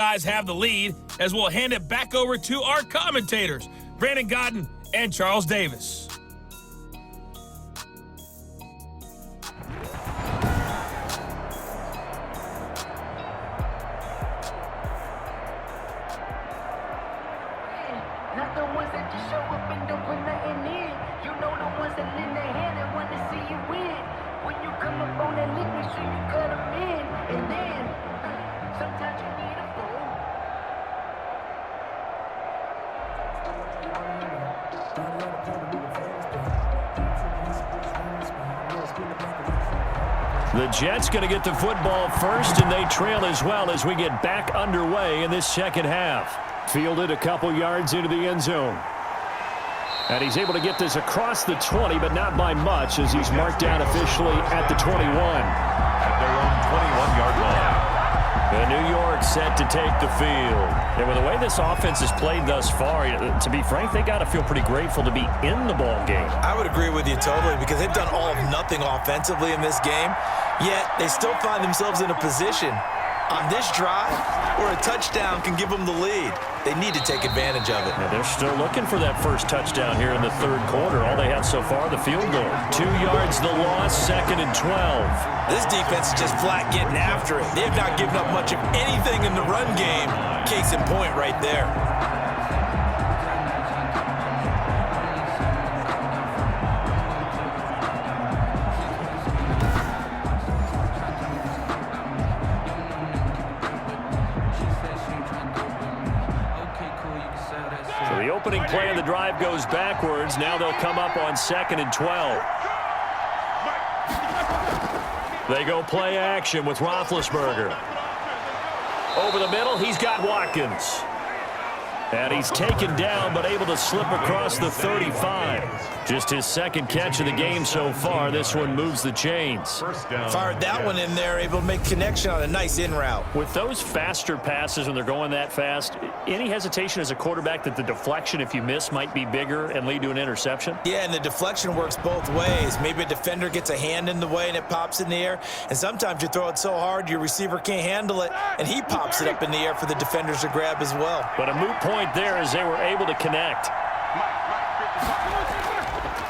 Guys have the lead as we'll hand it back over to our commentators, Brandon Godden and Charles Davis. Not the ones that just show up and don't put nothing in. You know the ones that lend their hand and want to see you win. When you come up on that league, make sure you cut them in. And then, sometimes you need a fool. The Jets going to get the football first, and they trail as well as we get back underway in this second half. Fielded a couple yards into the end zone. And he's able to get this across the 20, but not by much as he's marked down officially at the 21. At their own 21-yard line. The New York set to take the field. And with the way this offense has played thus far, to be frank, they got to feel pretty grateful to be in the ball game. I would agree with you totally because they've done all of nothing offensively in this game, yet they still find themselves in a position on this drive where a touchdown can give them the lead. They need to take advantage of it. And they're still looking for that first touchdown here in the third quarter. All they have so far, the field goal. 2 yards the loss, 2nd and 12. This defense is just flat getting after it. They have not given up much of anything in the run game. Case in point right there. So the opening play of the drive goes backwards. Now they'll come up on 2nd and 12. They go play action with Roethlisberger. Over the middle, he's got Watkins. And he's taken down, but able to slip across the 35. Just his second catch of the game so far. This one moves the chains. Fired that one in there, able to make connection on a nice in route. With those faster passes when they're going that fast, any hesitation as a quarterback that the deflection, if you miss, might be bigger and lead to an interception? Yeah, and the deflection works both ways. Maybe a defender gets a hand in the way and it pops in the air. And sometimes you throw it so hard your receiver can't handle it, and he pops it up in the air for the defenders to grab as well. But a moot point there as they were able to connect.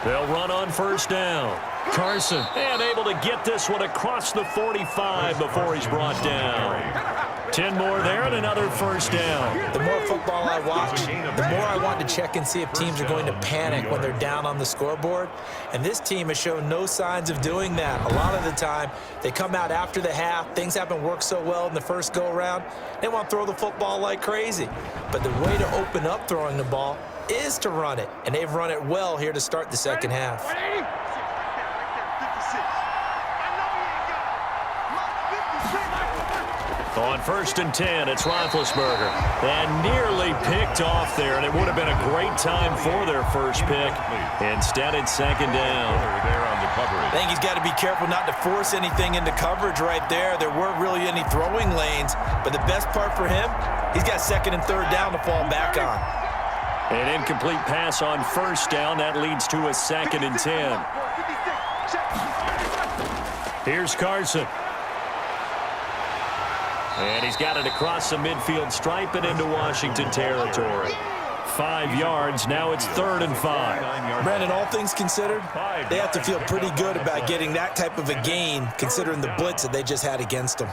They'll run on first down. Carson, and able to get this one across the 45 before he's brought down. 10 more there and another first down. The more football I watch, the more I want to check and see if teams are going to panic when they're down on the scoreboard. And this team has shown no signs of doing that. A lot of the time, they come out after the half. Things haven't worked so well in the first go-around. They want to throw the football like crazy. But the way to open up throwing the ball is to run it. And they've run it well here to start the second half. On 1st and 10, it's Roethlisberger. And nearly picked off there, and it would have been a great time for their first pick. Instead, it's 2nd down. I think he's got to be careful not to force anything into coverage right there. There weren't really any throwing lanes, but the best part for him, he's got 2nd and 3rd down to fall back on. An incomplete pass on first down. That leads to a 2nd and 10. Here's Carson. And he's got it across the midfield stripe and into Washington territory. 5 yards. Now it's 3rd and 5. Brandon, all things considered, they have to feel pretty good about getting that type of a gain considering the blitz that they just had against them.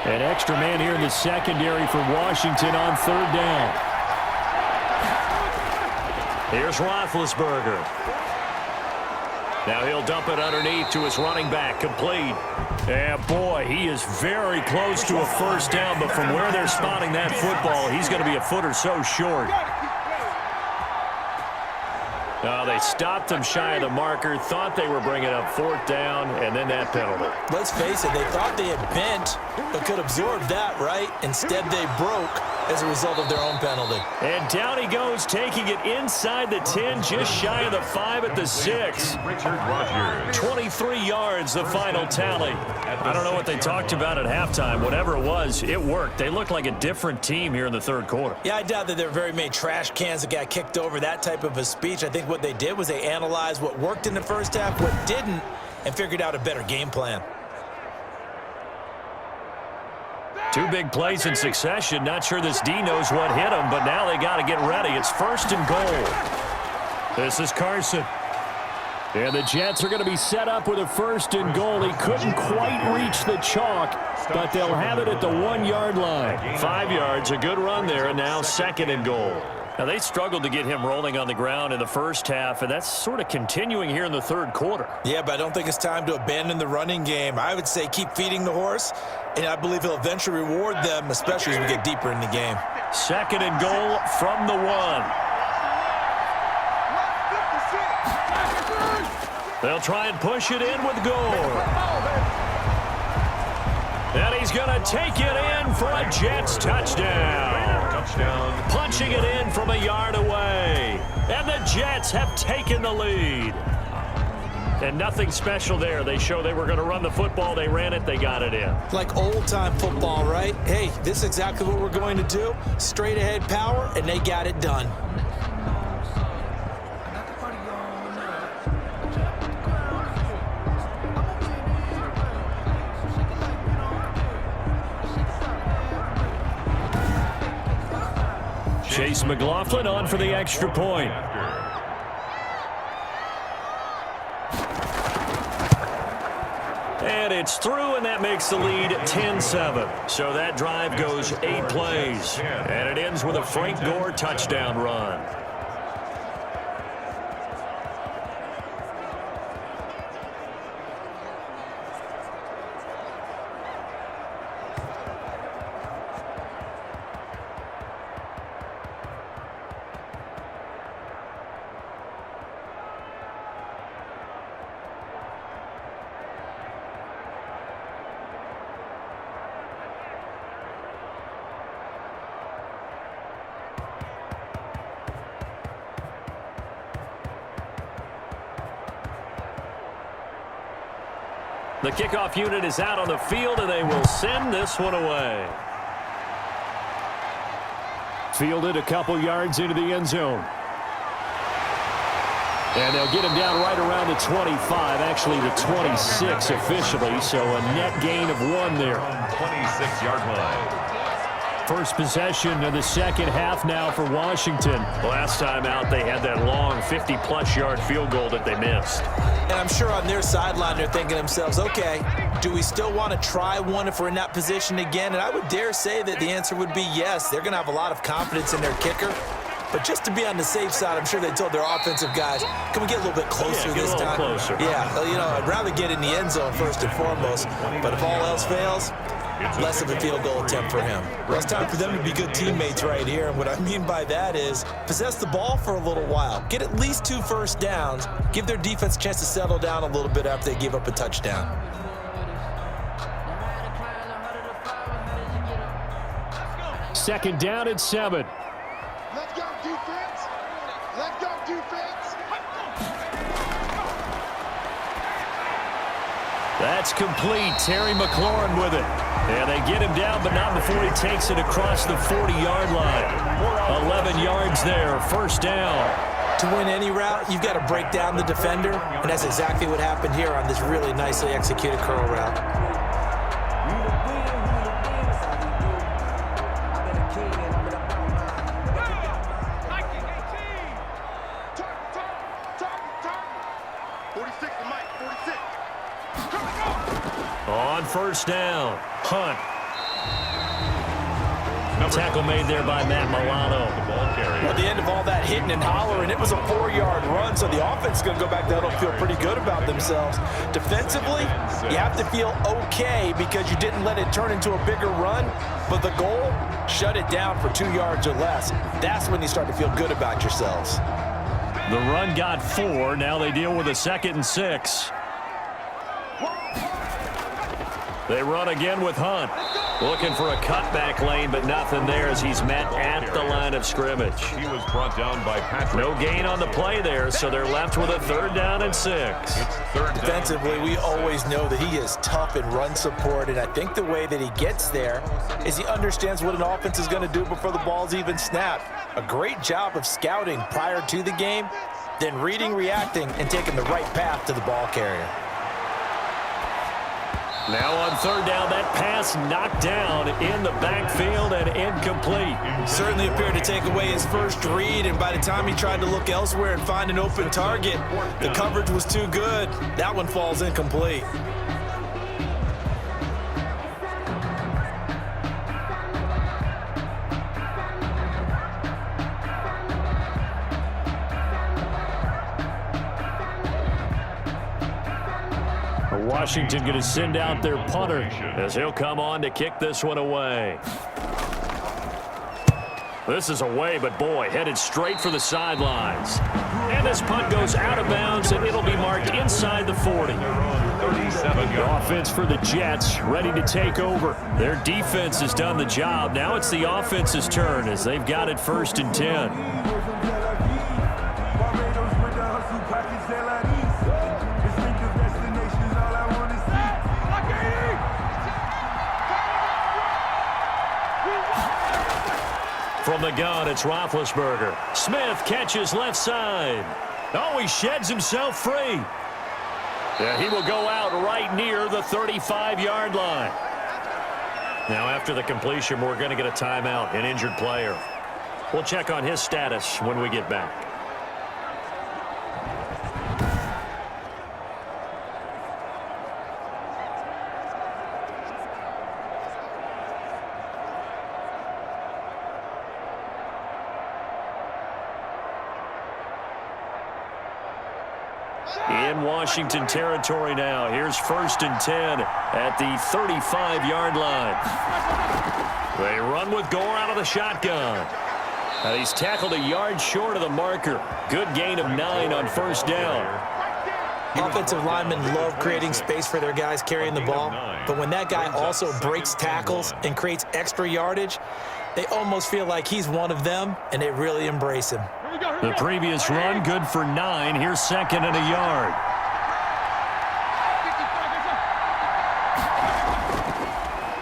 An extra man here in the secondary for Washington on 3rd down. Here's Roethlisberger. Now he'll dump it underneath to his running back, complete. And boy, he is very close to a first down, but from where they're spotting that football, he's going to be a foot or so short. They stopped him shy of the marker, thought they were bringing up 4th down, and then that penalty. Let's face it, they thought they had bent, but could absorb that, right? Instead, they broke as a result of their own penalty. And down he goes, taking it inside the 10, just shy of the 5 at the 6. 23 yards, the final tally. I don't know what they talked about at halftime. Whatever it was, it worked. They looked like a different team here in the 3rd quarter. Yeah, I doubt that there were very many trash cans that got kicked over, that type of a speech. I think what they did was they analyzed what worked in the first half, what didn't, and figured out a better game plan. Two big plays in succession. Not sure this D knows what hit him, but now they got to get ready. It's 1st and goal. This is Carson. And the Jets are going to be set up with a 1st and goal. He couldn't quite reach the chalk, but they'll have it at the 1-yard line. 5 yards, a good run there, and now 2nd and goal. Now, they struggled to get him rolling on the ground in the first half, and that's sort of continuing here in the 3rd quarter. Yeah, but I don't think it's time to abandon the running game. I would say keep feeding the horse, and I believe he'll eventually reward them, especially as we get deeper in the game. 2nd and goal from the 1. They'll try and push it in with Gore. And he's going to take it in for a Jets touchdown. Punching it in from a yard away. And the Jets have taken the lead. And nothing special there. They show they were going to run the football. They ran it. They got it in. Like old-time football, right? Hey, this is exactly what we're going to do. Straight-ahead power, and they got it done. Chase McLaughlin on for the extra point. And it's through, and that makes the lead 10-7. So that drive goes 8 plays. And it ends with a Frank Gore touchdown run. The kickoff unit is out on the field, and they will send this one away. Fielded a couple yards into the end zone. And they'll get him down right around the 25, actually the 26 officially, so a net gain of 1 there. 26-yard line. First possession of the second half now for Washington. Last time out, they had that long 50-plus yard field goal that they missed. And I'm sure on their sideline they're thinking to themselves, okay, do we still want to try one if we're in that position again? And I would dare say that the answer would be yes. They're going to have a lot of confidence in their kicker. But just to be on the safe side, I'm sure they told their offensive guys, can we get a little bit closer this time? Closer. Yeah, you know, I'd rather get in the end zone first and foremost. But if all else fails, less of a field goal attempt for him. Well, it's time for them to be good teammates right here. And what I mean by that is possess the ball for a little while. Get at least 2 first downs. Give their defense a chance to settle down a little bit after they give up a touchdown. Second down at 7. Let's go, defense. Let's go, defense. That's complete. Terry McLaurin with it. And they get him down, but not before he takes it across the 40-yard line. 11 yards there, first down. To win any route, you've got to break down the defender, and that's exactly what happened here on this really nicely executed curl route. On first down, Hunt. Tackle made there by Matt Milano. At the end of all that hitting and hollering, it was a 4-yard run, so the offense is going to go back there and feel pretty good about themselves. Defensively, you have to feel okay because you didn't let it turn into a bigger run, but the goal, shut it down for 2 yards or less. That's when you start to feel good about yourselves. The run got 4. Now they deal with a 2nd and 6. They run again with Hunt. Looking for a cutback lane, but nothing there as he's met at the line of scrimmage. He was brought down by Patrick. No gain on the play there, so they're left with a 3rd down and 6. It's 3rd down. Defensively, we always know that he is tough in run support, and I think the way that he gets there is he understands what an offense is going to do before the ball's even snapped. A great job of scouting prior to the game, then reading, reacting, and taking the right path to the ball carrier. Now on third down, that pass knocked down in the backfield and incomplete. Certainly appeared to take away his first read, and by the time he tried to look elsewhere and find an open target, the coverage was too good. That one falls incomplete. Washington going to send out their punter as he'll come on to kick this one away. This is away, but boy, headed straight for the sidelines. And this punt goes out of bounds, and it'll be marked inside the 40. 37 The offense for the Jets ready to take over. Their defense has done the job. Now it's the offense's turn as they've got it 1st and 10. From the gun, it's Roethlisberger. Smith catches left side. Oh, he sheds himself free. Yeah, he will go out right near the 35-yard line. Now, after the completion, we're going to get a timeout, an injured player. We'll check on his status when we get back. In Washington territory now. Here's 1st and 10 at the 35-yard line. They run with Gore out of the shotgun. And he's tackled a yard short of the marker. Good gain of 9 on 1st down. Offensive linemen love creating space for their guys carrying the ball, but when that guy also breaks tackles and creates extra yardage, they almost feel like he's one of them, and they really embrace him. The previous run, good for 9. Here's 2nd and a yard.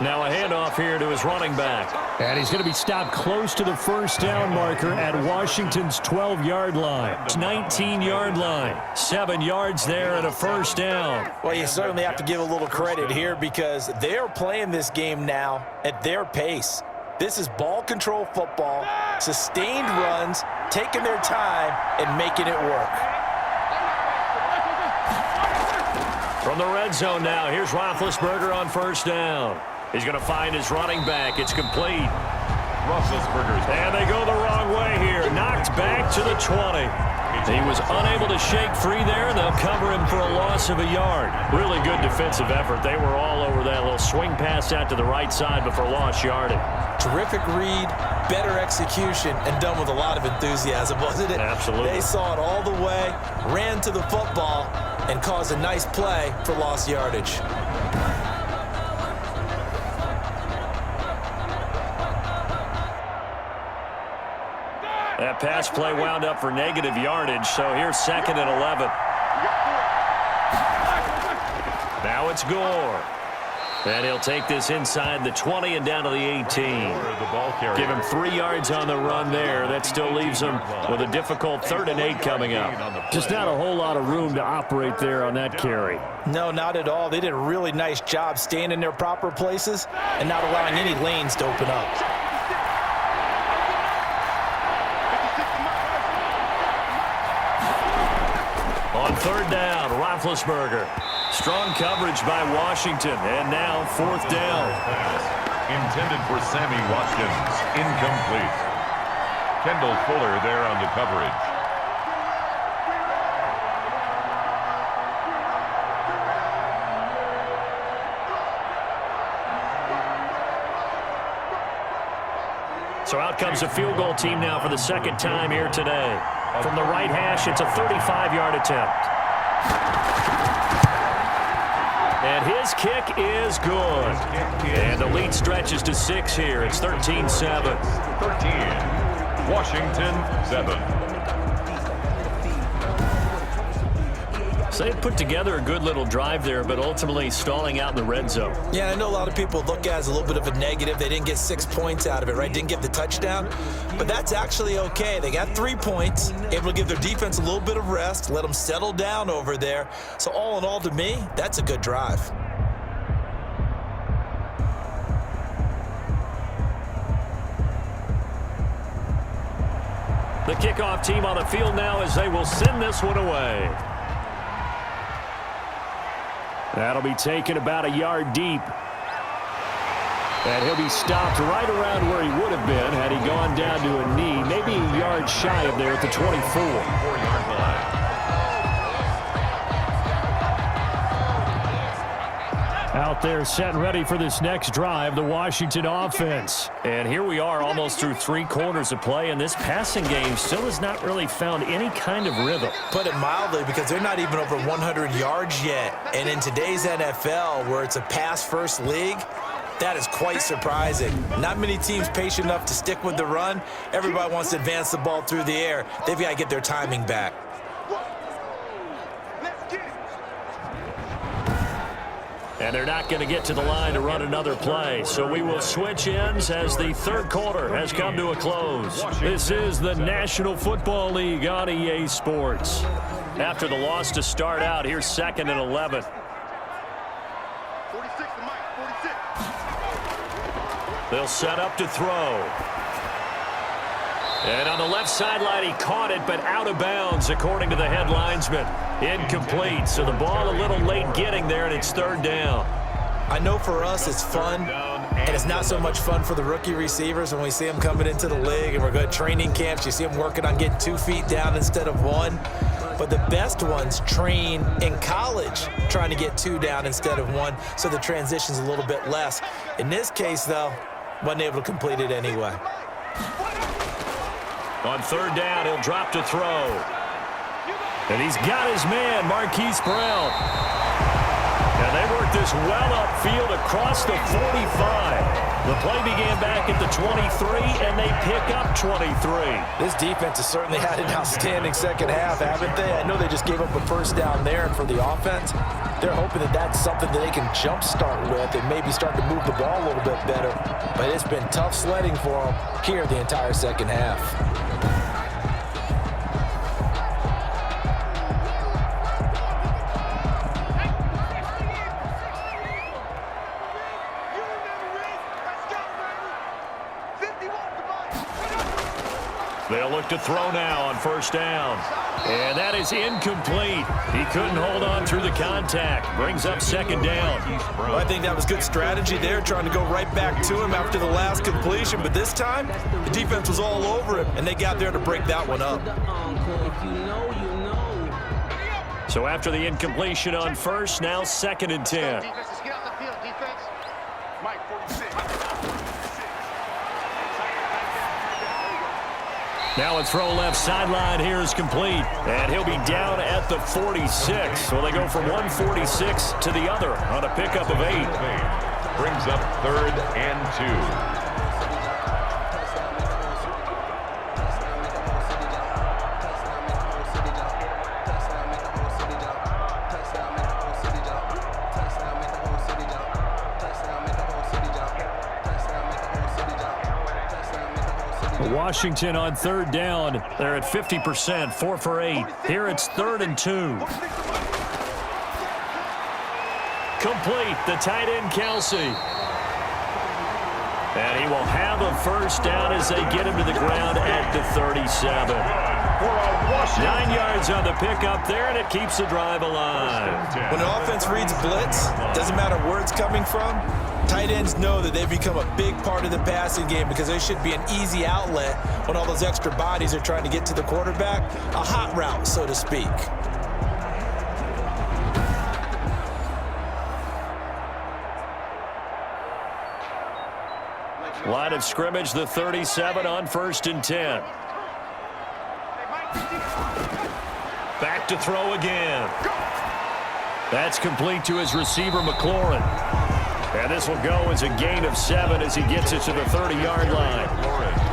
Now a handoff here to his running back. And he's going to be stopped close to the 1st down marker at Washington's 12-yard line. 19-yard line. 7 yards there and a 1st down. Well, you certainly have to give a little credit here because they're playing this game now at their pace. This is ball control football, sustained runs, taking their time, and making it work. From the red zone now, here's Roethlisberger on 1st down. He's going to find his running back. It's complete. And they go the wrong way here. Knocked back to the 20. He was unable to shake free there. They'll cover him for a loss of a yard. Really good defensive effort. They were all over that little swing pass out to the right side before lost yardage. Terrific read, better execution, and done with a lot of enthusiasm, wasn't it? Absolutely. They saw it all the way, ran to the football, and caused a nice play for lost yardage. That pass play wound up for negative yardage, so here's 2nd and 11. Now it's Gore. And he'll take this inside the 20 and down to the 18. Give him 3 yards on the run there. That still leaves him with a difficult 3rd and 8 coming up. Just not a whole lot of room to operate there on that carry. No, not at all. They did a really nice job staying in their proper places and not allowing any lanes to open up. On 3rd down, Roethlisberger. Strong coverage by Washington, and now 4th down. Intended for Sammy Watkins. Incomplete. Kendall Fuller there on the coverage. So out comes a field goal team now for the 2nd time here today. From the right hash, it's a 35-yard attempt. And his kick is good. And the lead stretches to 6 here. It's 13-7. 13. Washington 7. So they put together a good little drive there, but ultimately stalling out in the red zone. Yeah, I know a lot of people look at it as a little bit of a negative. They didn't get 6 points out of it, right? Didn't get the touchdown. But that's actually okay. They got 3 points, able to give their defense a little bit of rest, let them settle down over there. So all in all, to me, that's a good drive. The kickoff team on the field now as they will send this one away. That'll be taken about a yard deep. And he'll be stopped right around where he would have been had he gone down to a knee, maybe a yard shy of there at the 24. 4-yard line. Out there set and ready for this next drive, the Washington offense. And here we are almost through 3 quarters of play, and this passing game still has not really found any kind of rhythm. Put it mildly, because they're not even over 100 yards yet. And in today's NFL, where it's a pass-first league, that is quite surprising. Not many teams patient enough to stick with the run. Everybody wants to advance the ball through the air. They've got to get their timing back. And they're not going to get to the line to run another play. So we will switch ends as the third quarter has come to a close. This is the National Football League on EA Sports. After the loss to start out, here's 2nd and 11. 46 to Mike, 46. They'll set up to throw. And on the left sideline, he caught it, but out of bounds, according to the head linesman. Incomplete, so the ball a little late getting there, and it's 3rd down. I know for us it's fun, and it's not so much fun for the rookie receivers when we see them coming into the league and we're going to training camps. You see them working on getting 2 feet down instead of 1. But the best ones train in college trying to get 2 down instead of 1, so the transition's a little bit less. In this case, though, wasn't able to complete it anyway. On 3rd down, he'll drop to throw. And he's got his man, Marquise Brown. And they work this well upfield across the 45. The play began back at the 23, and they pick up 23. This defense has certainly had an outstanding second half, haven't they? I know they just gave up a 1st down there, and for the offense, they're hoping that that's something that they can jumpstart with and maybe start to move the ball a little bit better. But it's been tough sledding for them here the entire second half. They'll look to throw now on 1st down. And that is incomplete. He couldn't hold on through the contact. Brings up 2nd down. Well, I think that was good strategy there, trying to go right back to him after the last completion. But this time, the defense was all over him, and they got there to break that one up. So after the incompletion on 1st, now 2nd and 10. Defense, let's get out the field, defense. Mike, 46. Now a throw left sideline here is complete. And he'll be down at the 46. So they go from 146 to the other on a pickup of 8. Brings up 3rd and 2. Washington on 3rd down. They're at 50%, 4 for 8. Here it's 3rd and 2. Complete, the tight end Kelsey. And he will have a 1st down as they get him to the ground at the 37. 9 yards on the pickup there, and it keeps the drive alive. When an offense reads blitz, doesn't matter where it's coming from, tight ends know that they've become a big part of the passing game because they should be an easy outlet when all those extra bodies are trying to get to the quarterback. A hot route, so to speak. Line of scrimmage, the 37 on 1st and 10. Back to throw again. That's complete to his receiver, McLaurin. And this will go as a gain of 7 as he gets it to the 30-yard line.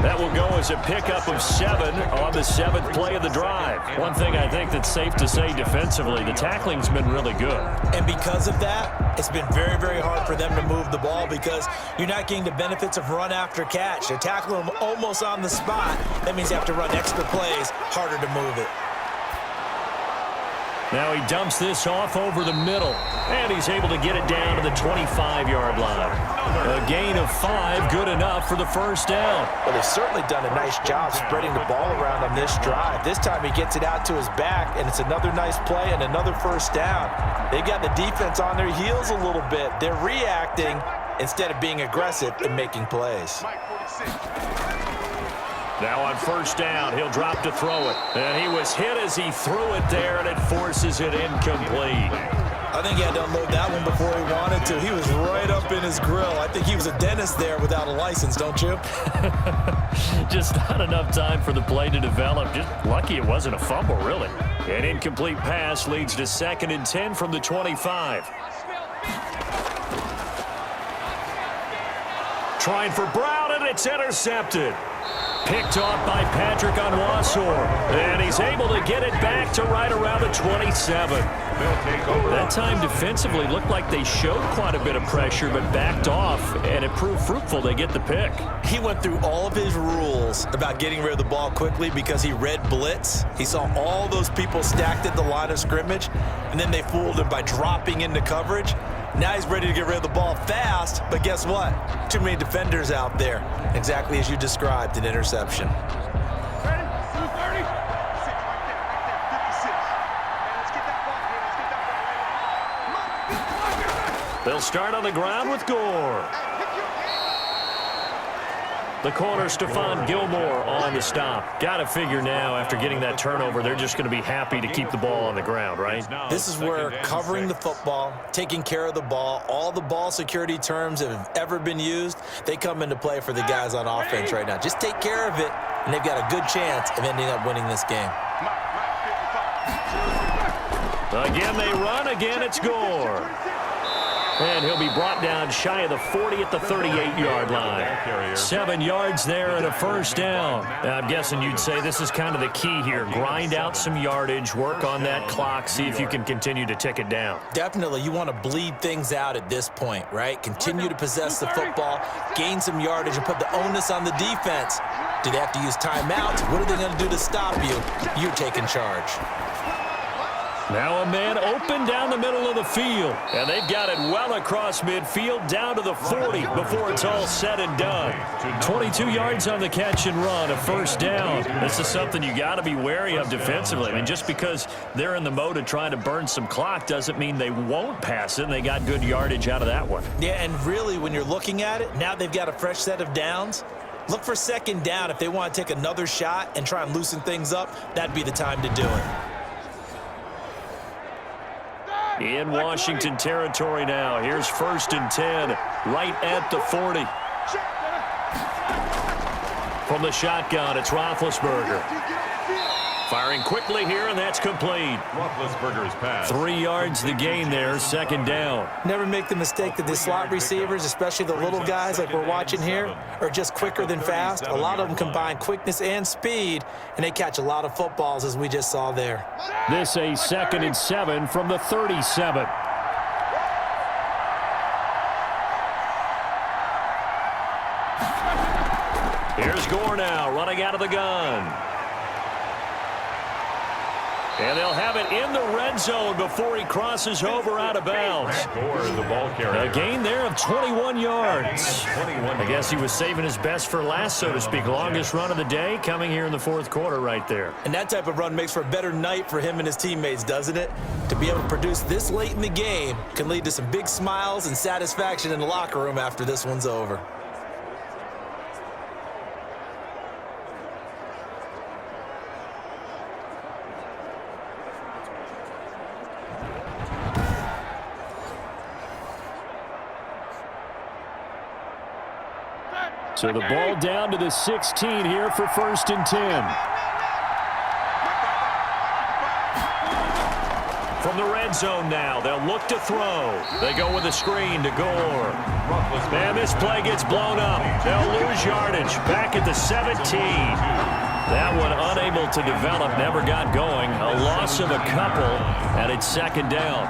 That will go as a pickup of 7 on the 7th play of the drive. One thing I think that's safe to say defensively, the tackling's been really good. And because of that, it's been very, very hard for them to move the ball because you're not getting the benefits of run after catch. They're tackling them almost on the spot. That means you have to run extra plays, harder to move it. Now he dumps this off over the middle, and he's able to get it down to the 25-yard line. A gain of 5, good enough for the first down. Well, they've certainly done a nice job spreading the ball around on this drive. This time he gets it out to his back, and it's another nice play and another first down. They've got the defense on their heels a little bit. They're reacting instead of being aggressive and making plays. Now on first down, he'll drop to throw it. And he was hit as he threw it there, and it forces it incomplete. I think he had to unload that one before he wanted to. He was right up in his grill. I think he was a dentist there without a license, don't you? Just not enough time for the play to develop. Just lucky it wasn't a fumble, really. An incomplete pass leads to 2nd and 10 from the 25. Trying for Brown, and it's intercepted. Picked off by Patrick Onwuasor, and he's able to get it back to right around the 27. That time defensively looked like they showed quite a bit of pressure but backed off, and it proved fruitful. They get the pick. He went through all of his rules about getting rid of the ball quickly because he read blitz. He saw all those people stacked at the line of scrimmage, and then they fooled him by dropping into coverage. Now he's ready to get rid of the ball fast, but guess what? Too many defenders out there. Exactly as you described, an interception. They'll start on the ground with Gore. The corner, Stephon Gilmore on the stop. Got to figure now, after getting that turnover, they're just going to be happy to keep the ball on the ground, right? This is where covering the football, taking care of the ball, all the ball security terms that have ever been used, they come into play for the guys on offense right now. Just take care of it, and they've got a good chance of ending up winning this game. Again, they run. Again, it's Gore. And he'll be brought down shy of the 40 at the 38-yard line. 7 yards there and a first down. I'm guessing you'd say this is kind of the key here. Grind out some yardage, work on that clock, see if you can continue to tick it down. Definitely. You want to bleed things out at this point, right? Continue to possess the football, gain some yardage, and put the onus on the defense. Do they have to use timeouts? What are they going to do to stop you? You're taking charge. Now a man open down the middle of the field. And they've got it well across midfield down to the 40 before it's all said and done. 22 yards on the catch and run, a first down. This is something you got to be wary of defensively. I mean, just because they're in the mode of trying to burn some clock doesn't mean they won't pass it. And they got good yardage out of that one. Yeah, and really when you're looking at it, now they've got a fresh set of downs. Look for second down. If they want to take another shot and try and loosen things up, that'd be the time to do it. In Washington territory now. Here's 1st and 10, right at the 40. From the shotgun, it's Roethlisberger. Firing quickly here, and that's complete. Roethlisberger's pass. 3 yards the gain there, second down. Never make the mistake that the slot receivers, especially the little guys like we're watching here, are just quicker than fast. A lot of them combine quickness and speed, and they catch a lot of footballs, as we just saw there. This a 2nd and 7 from the 37. Here's Gore now, running out of the gun. And they'll have it in the red zone before he crosses over out of bounds. Gore, the ball carrier. A gain there of 21 yards. I guess he was saving his best for last, so to speak. Longest run of the day coming here in the fourth quarter right there. And that type of run makes for a better night for him and his teammates, doesn't it? To be able to produce this late in the game can lead to some big smiles and satisfaction in the locker room after this one's over. So the ball down to the 16 here for 1st and 10. From the red zone now, they'll look to throw. They go with a screen to Gore. And this play gets blown up. They'll lose yardage back at the 17. That one unable to develop, never got going. A loss of a couple, and it's second down.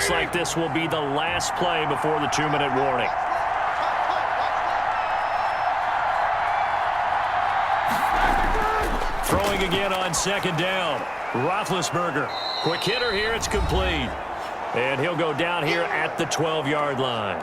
looks like this will be the last play before the 2-minute warning. Throwing again on 2nd down. Roethlisberger. Quick hitter here. It's complete. And he'll go down here at the 12-yard line.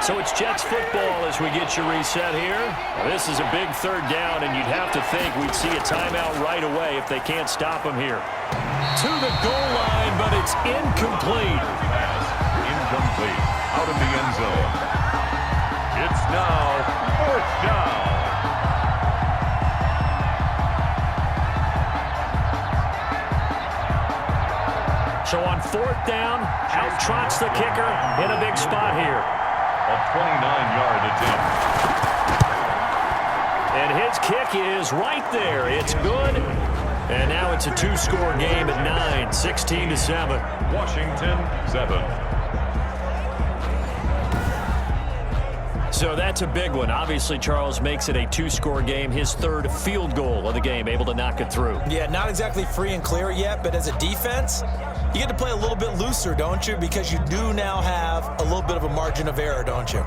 So it's Jets football as we get you reset here. This is a big 3rd down, and you'd have to think we'd see a timeout right away if they can't stop him here. To the goal line, but it's incomplete. Pass incomplete. Out of the end zone. It's now 4th down. So on 4th down, out trots the kicker in a big spot here. A 29-yard attempt. And his kick is right there. It's good. And now it's a 2-score game at 9, 16-7. Washington 7. So that's a big one. Obviously, Charles makes it a 2-score game. His 3rd field goal of the game, able to knock it through. Yeah, not exactly free and clear yet, but as a defense, you get to play a little bit looser, don't you? Because you do now have a little bit of a margin of error, don't you?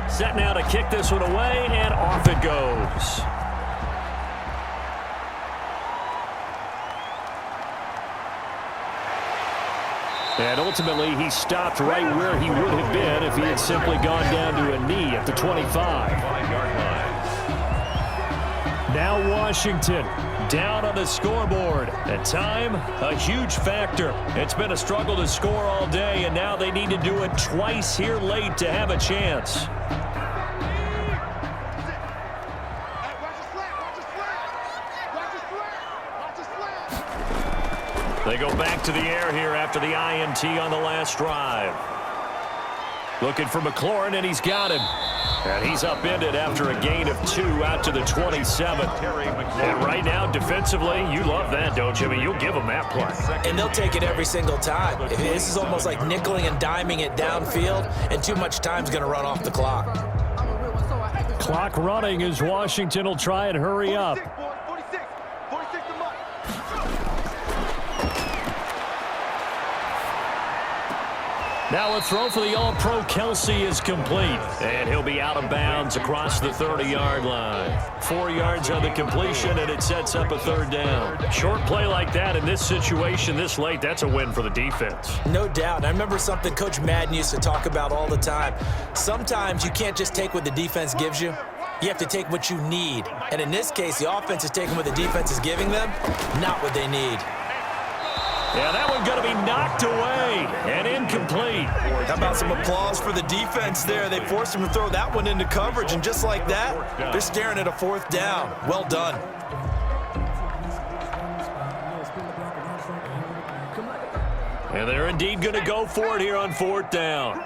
Set now to kick this one away, and off it goes. And ultimately, he stopped right where he would have been if he had simply gone down to a knee at the 25. 5-yard line. Now Washington down on the scoreboard. And time, a huge factor. It's been a struggle to score all day, and now they need to do it twice here late to have a chance. They go back to the air here after the INT on the last drive. Looking for McLaurin, and he's got him. And he's upended after a gain of 2 out to the 27. And right now, defensively, you love that, don't you? I mean, you'll give them that play. And they'll take it every single time. This is almost like nickeling and diming it downfield, and too much time's going to run off the clock. Clock running as Washington will try and hurry up. Now a throw for the All-Pro Kelsey is complete. And he'll be out of bounds across the 30-yard line. 4 yards on the completion, and it sets up a 3rd down. Short play like that in this situation this late, that's a win for the defense. No doubt. I remember something Coach Madden used to talk about all the time. Sometimes you can't just take what the defense gives you. You have to take what you need. And in this case, the offense is taking what the defense is giving them, not what they need. Yeah, that one's going to be knocked away and incomplete. How about some applause for the defense there? They forced him to throw that one into coverage, and just like that, they're staring at a 4th down. Well done. And they're indeed going to go for it here on 4th down.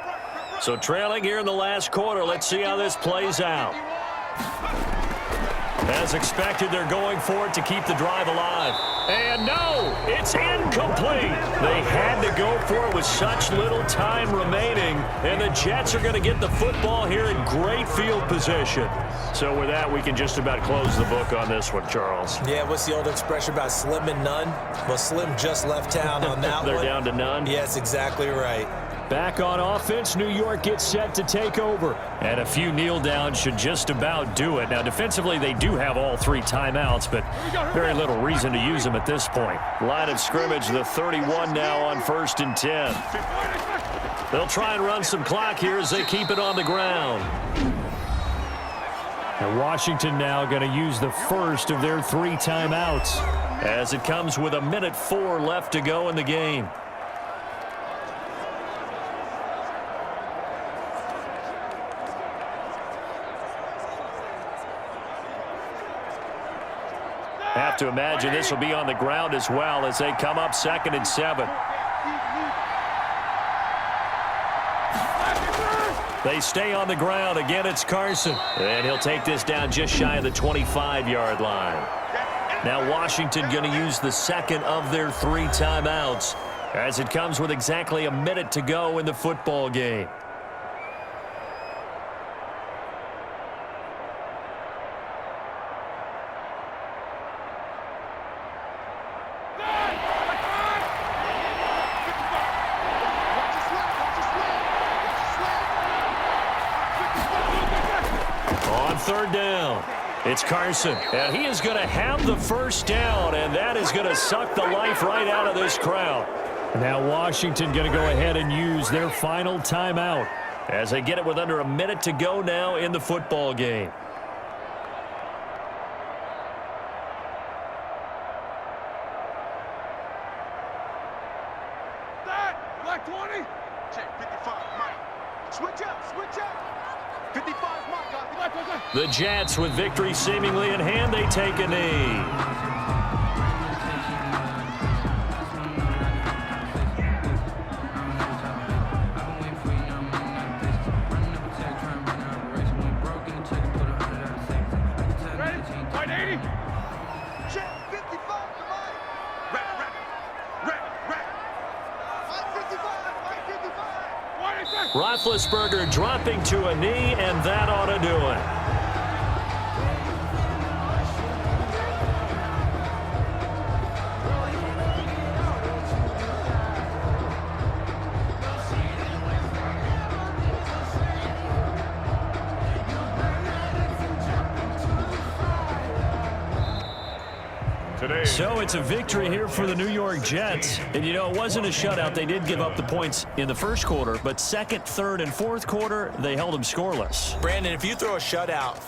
So trailing here in the last quarter, let's see how this plays out. As expected, they're going for it to keep the drive alive. And no, it's incomplete. They had to go for it with such little time remaining. And the Jets are going to get the football here in great field position. So with that, we can just about close the book on this one, Charles. Yeah, what's the old expression about slim and none? Well, Slim just left town on that They're one. down to none? Yes, exactly right. Back on offense, New York gets set to take over. And a few kneel downs should just about do it. Now, defensively, they do have all 3 timeouts, but very little reason to use them at this point. Line of scrimmage, the 31 now on 1st and 10. They'll try and run some clock here as they keep it on the ground. And Washington now going to use the first of their 3 timeouts as it comes with 1:04 left to go in the game. Have to imagine this will be on the ground as well as they come up 2nd and 7. They stay on the ground. Again, it's Carson. And he'll take this down just shy of the 25-yard line. Now Washington going to use the second of their 3 timeouts as it comes with exactly a minute to go in the football game. On 3rd down, it's Carson, and he is going to have the first down, and that is going to suck the life right out of this crowd. Now Washington going to go ahead and use their final timeout as they get it with under a minute to go now in the football game. Black 20. Check 55, Mike. Switch up, switch up. 55, Mike. The Jets, with victory seemingly in hand, they take a knee. Roethlisberger dropping to a knee, and that ought to do it. So it's a victory here for the New York Jets. And, you know, it wasn't a shutout. They did give up the points in the first quarter, but second, third, and fourth quarter, they held them scoreless. Brandon, if you throw a shutout for